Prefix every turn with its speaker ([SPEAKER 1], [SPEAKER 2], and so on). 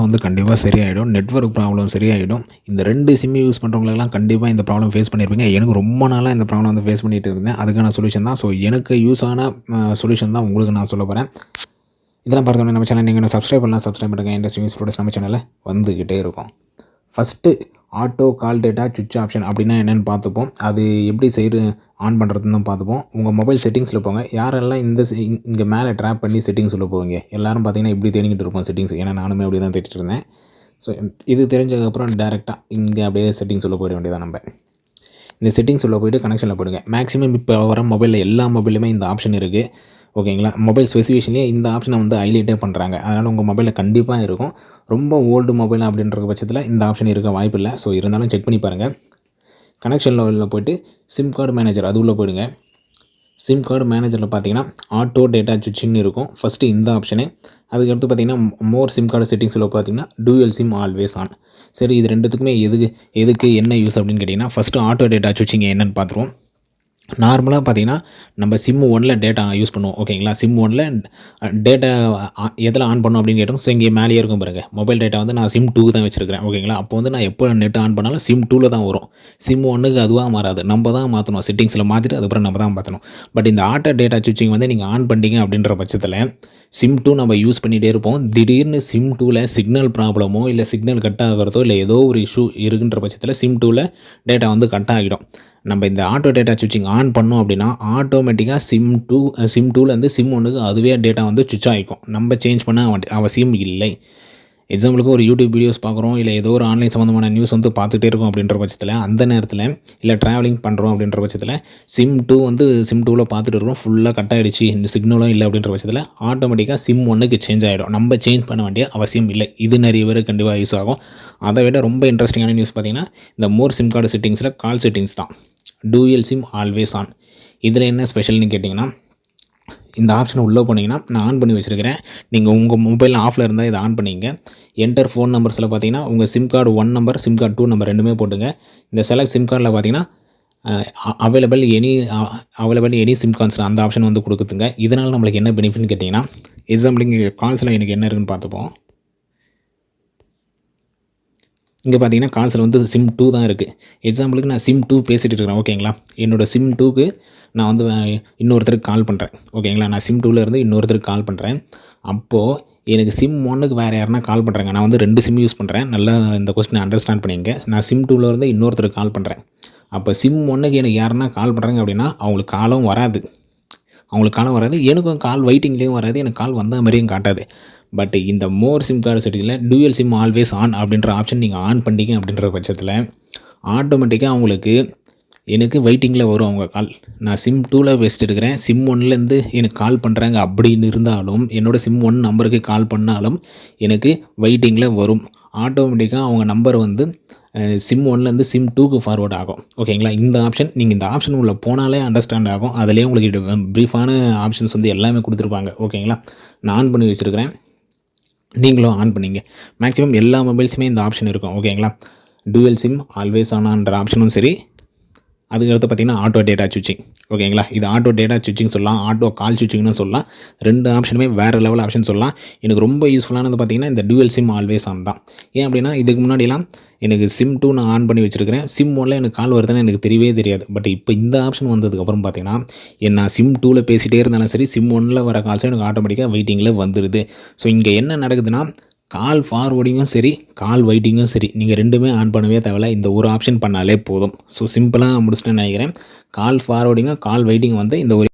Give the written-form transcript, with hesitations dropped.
[SPEAKER 1] வந்து கண்டிப்பாக சரியாயிடும். நெட்வொர்க் ப்ராப்ளம் சரியாயிடும். இந்த 2 சிம் யூஸ் பண்ணுறவங்களுக்கெல்லாம் கண்டிப்பாக இந்த ப்ராப்ளம் ஃபேஸ் பண்ணியிருப்பீங்க. எனக்கு ரொம்ப நாளாக இந்த ப்ராப்ளம் வந்து ஃபேஸ் பண்ணிட்டு இருந்தேன். அதுக்கான சொல்யூஷன் தான். ஸோ எனக்கு யூஸ் ஆன சொல்யூஷன் தான் உங்களுக்கு நான் சொல்ல போகிறேன். இதெல்லாம் பார்த்தோன்னே நம்ம சேனல் நீங்கள் சப்ஸ்கிரைப் பண்ணலாம், சப்ஸ்கிரைப் பண்ணுங்கள். இண்டஸ்ட்ரி நியூஸ் ப்ரோடக்ட்ஸ் நம்ம சேனலில் வந்துக்கிட்டே இருக்கும். ஃபஸ்ட்டு ஆட்டோ கால் டேட்டா சுவிட்ச் ஆப்ஷன் அப்படின்னா என்னென்னு பார்த்துப்போம். அது எப்படி ஆன் பண்ணுறதுன்னு பார்த்துப்போம். உங்கள் மொபைல் செட்டிங்ஸில் போங்க. யாரெல்லாம் இங்கே மேலே ட்ராப் பண்ணி செட்டிங்ஸில் போவீங்க எல்லோரும் பார்த்தீங்கன்னா இப்படி தேடிக்கிட்டு இருப்போம் செட்டிங்ஸ். ஏன்னா நானுமே அப்படி தான் தேடிட்டு இருந்தேன். ஸோ இது தெரிஞ்சதுக்கப்புறம் டேரெக்டாக இங்கே அப்படியே செட்டிங்ஸ் உள்ள போயிட வேண்டியதான். நம்ம இந்த செட்டிங்ஸ் உள்ள போய்ட்டு கனெக்ஷனில் போயிடுங்க. மேக்ஸிமம் இப்போ வர மொபைலில் எல்லா மொபைலுமே இந்த ஆப்ஷன் இருக்குது. ஓகேங்களா, மொபைல் ஸ்பெசிஃபிகேஷன்லேயே இந்த ஆப்ஷனை வந்து ஹைலைட்டே பண்ணுறாங்க. அதனால் உங்கள் மொபைலில் கண்டிப்பாக இருக்கும். ரொம்ப ஓல்டு மொபைல் அப்படின்ற பட்சத்தில் இந்த ஆப்ஷன் இருக்க வாய்ப்பு இல்லை. ஸோ இருந்தாலும் செக் பண்ணி பாருங்கள். கனெக்ஷனில் உள்ள போய்ட்டு சிம் கார்டு மேனேஜர் அது உள்ளே போயிடுங்க. சிம் கார்டு மேனேஜரில் பார்த்தீங்கன்னா ஆட்டோ டேட்டா சுவிட்சிங்னு இருக்கும். ஃபஸ்ட்டு இந்த ஆப்ஷனு. அதுக்கடுத்து பார்த்தீங்கன்னா மோர் சிம் கார்டு செட்டிங்ஸில் பார்த்தீங்கன்னா டூயல் சிம் ஆல்வேஸ் ஆன். சரி, இது ரெண்டுத்துக்குமே எதுக்கு என்ன யூஸ் அப்படின்னு கேட்டிங்கன்னா, ஃபஸ்ட்டு ஆட்டோ டேட்டா சுவிட்சிங் என்னென்னு பார்த்துருவோம். நார்மலாக பார்த்தீங்கன்னா நம்ம சிம் 1ல் டேட்டா யூஸ் பண்ணுவோம். ஓகேங்களா, சிம் 1ல் டேட்டா எதில் ஆன் பண்ணணும் அப்படின்னு கேட்டோம். ஸோ இங்கே மேலேயே இருக்கும் பாருங்கள், மொபைல் டேட்டா வந்து நான் சிம் 2 தான் வச்சுருக்கிறேன். ஓகேங்களா, அப்போ வந்து நான் எப்போ நெட் ஆன் பண்ணாலும் சிம் 2ல் தான் வரும். சிம் 1க்கு அதுவாக மாறாது. நம்ம தான் மாற்றணும், செட்டிங்ஸில் மாற்றிட்டு அதுக்கப்புறம் நம்ம தான் மாற்றணும். பட் இந்த ஆட்டோ டேட்டா சுவிட்சிங் வந்து நீங்கள் ஆன் பண்ணிட்டீங்க அப்படின்ற பட்சத்தில் சிம் 2 நம்ம யூஸ் பண்ணிகிட்டே இருப்போம். திடீர்னு சிம் 2ல் சிக்னல் ப்ராப்ளமோ இல்லை சிக்னல் கட் ஆகிறதோ இல்லை ஏதோ ஒரு இஷ்யூ இருக்குன்ற பட்சத்தில் சிம் 2ல் டேட்டா வந்து கட் ஆகிடும். நம்ம இந்த ஆட்டோ டேட்டா சுவிட்சிங் ஆன் பண்ணோம் அப்படின்னா ஆட்டோமேட்டிக்காக சிம் 2லேருந்து சிம் 1க்கு அதுவே டேட்டா வந்து சுவிட்ச் ஆகிக்கும். நம்ம சேஞ்ச் பண்ண அவசியம் இல்லை. எக்ஸாம்பிளுக்கு ஒரு யூடியூப் வீடியோஸ் பார்க்குறோம், இல்லை ஏதோ ஒரு ஆன்லைன் சம்மந்தமான நியூஸ் வந்து பார்த்துட்டே இருக்கும் அப்படின்ற பட்சத்தில் அந்த நேரத்தில் இல்லை ட்ராவலிங் பண்ணுறோம் அப்படின்ற பட்சத்தில் சிம் 2 வந்து சிம் 2வில் பார்த்துட்டு இருக்கோம், ஃபுல்லாக கட் ஆகிடுச்சு, இந்த சிக்னலும் இல்லை அப்படின்ற பட்சத்தில் ஆட்டோமேட்டிக்காக சிம் 1க்கு சேஞ்ச் ஆகிடும். நம்ம சேஞ்ச் பண்ண வேண்டிய அவசியம் இல்லை. இது நிறைய பேர் கண்டிப்பாக யூஸ் ஆகும். அதை விட ரொம்ப இன்ட்ரெஸ்டிங்கான நியூஸ் பார்த்திங்கன்னா இந்த மோர் சிம் கார்டு செட்டிங்ஸில் கால் செட்டிங்ஸ் தான். Dual sim always on. இதில் என்ன ஸ்பெஷல்னு கேட்டிங்கன்னா, இந்த ஆப்ஷனை உள்ளே போனீங்கன்னா நான் ஆன் பண்ணி வச்சுருக்கிறேன். நீங்கள் உங்கள் மொபைலில் ஆஃபில் இருந்தால் இதை ஆன் பண்ணிங்க. என்டர் ஃபோன் நம்பர்ஸில் பார்த்தீங்கன்னா உங்கள் sim card 1 number, sim card 2 number ரெண்டுமே போட்டுங்க. இந்த செலக்ட் சிம் கார்டில் பார்த்தீங்கன்னா அவைலபிள் எனி சிம் கார்ட்ஸில் அந்த ஆப்ஷன் வந்து கொடுக்குதுங்க. இதனால் நம்மளுக்கு என்ன பெனிஃபிட்னு கேட்டிங்கன்னா, எக்ஸாம்பிள் இங்கே கால்ஸில் எனக்கு என்ன இருக்குதுன்னு பார்த்துப்போம். இங்கே பார்த்தீங்கன்னா கால்ஸில் வந்து சிம் 2 தான் இருக்குது. எக்ஸாம்பிளுக்கு நான் சிம் 2 பேசிகிட்டு இருக்கிறேன். ஓகேங்களா, என்னோடய சிம் 2க்கு நான் வந்து இன்னொருத்தருக்கு கால் பண்ணுறேன். ஓகேங்களா, நான் சிம் 2லேருந்து இன்னொருத்தருக்கு கால் பண்ணுறேன். அப்போது எனக்கு சிம் 1க்கு வேறு யாருனா கால் பண்ணுறாங்க. நான் வந்து 2 சிம் யூஸ் பண்ணுறேன். நல்லா இந்த கொஸ்டினை அண்டர்ஸ்டாண்ட் பண்ணிங்க. நான் சிம் 2லேருந்து இன்னொருத்தருக்கு கால் பண்ணுறேன். அப்போ சிம் 1க்கு எனக்கு யாருன்னா கால் பண்ணுறாங்க அப்படின்னா அவங்களுக்கு காலும் வராது. எனக்கும் கால் வெயிட்டிங்லேயும் வராது, எனக்கு கால் வந்த மாதிரியும் காட்டாது. பட் இந்த மோர் சிம் கார்டு செட்டிங்கில் டூயல் சிம் ஆல்வேஸ் ஆன் அப்படின்ற ஆப்ஷன் நீங்கள் ஆன் பண்ணிட்டீங்க அப்படின்ற பட்சத்தில் ஆட்டோமேட்டிக்காக அவங்களுக்கு எனக்கு வெயிட்டிங்கில் வரும் அவங்க கால். நான் சிம் 2ல் பேசிட்டு இருக்கிறேன், சிம் 1லேருந்து எனக்கு கால் பண்ணுறாங்க அப்படின்னு இருந்தாலும் என்னோடய சிம் 1 நம்பருக்கு கால் பண்ணாலும் எனக்கு வெயிட்டிங்கில் வரும். ஆட்டோமேட்டிக்காக அவங்க நம்பர் வந்து சிம் 1லேருந்து சிம் 2க்கு ஃபார்வர்ட் ஆகும். ஓகேங்களா, இந்த ஆப்ஷன் நீங்கள் இந்த ஆப்ஷன் உள்ளே போனாலே அண்டர்ஸ்டாண்ட் ஆகும். அதிலே உங்களுக்கு ப்ரீஃபான ஆப்ஷன்ஸ் வந்து எல்லாமே கொடுத்துருப்பாங்க. ஓகேங்களா, நான் ஆன் பண்ணி வச்சுருக்கிறேன், நீங்களும் ஆன் பண்ணிங்க. மேக்ஸிமம் எல்லா மொபைல்ஸுமே இந்த ஆப்ஷன் இருக்கும். ஓகேங்களா, டூயல் சிம் ஆல்வேஸ் ஆனான்ற ஆப்ஷனும் சரி. அதுக்கடுத்து பார்த்திங்கன்னா ஆட்டோ டேட்டா சுவிட்சிங். ஓகேங்களா, இது ஆட்டோ டேட்டா சுவிட்சிங் சொல்லலாம், ஆட்டோ கால் சுவிட்சிங்னு சொல்லலாம். 2 ஆப்ஷனுமே வேறு லெவல் ஆப்ஷன் சொல்லலாம். எனக்கு ரொம்ப யூஸ்ஃபுல்லானது பார்த்திங்கன்னா இந்த டூயல் சிம் ஆல்வேஸ் ஆன் தான். ஏன் அப்படின்னா இதுக்கு முன்னாடிலாம் எனக்கு சிம் 2 நான் ஆன் பண்ணி வச்சுருக்கிறேன், சிம் 1ல் எனக்கு கால் வருதுன்னு எனக்கு தெரியவே தெரியாது. பட் இப்போ இந்த ஆப்ஷன் வந்ததுக்கப்புறம் பார்த்திங்கன்னா நான் சிம் 2ல் பேசிகிட்டே இருந்தாலும் சரி, சிம் 1ல் வர கால்ஸும் எனக்கு ஆட்டோமேட்டிக்காக வெயிட்டிங்கில் வந்துடுது. ஸோ இங்கே என்ன நடக்குதுன்னா கால் ஃபார்வர்டிங்கும் சரி, கால் வெயிட்டிங்கும் சரி, நீங்கள் ரெண்டுமே ஆன் பண்ணவே தேவையில்ல. இந்த ஒரு ஆப்ஷன் பண்ணாலே போதும். ஸோ சிம்பிளாக முடிச்சுட்டேன்னு நினைக்கிறேன். கால் ஃபார்வர்டிங்கும் கால் வெயிட்டிங் வந்து இந்த ஒரு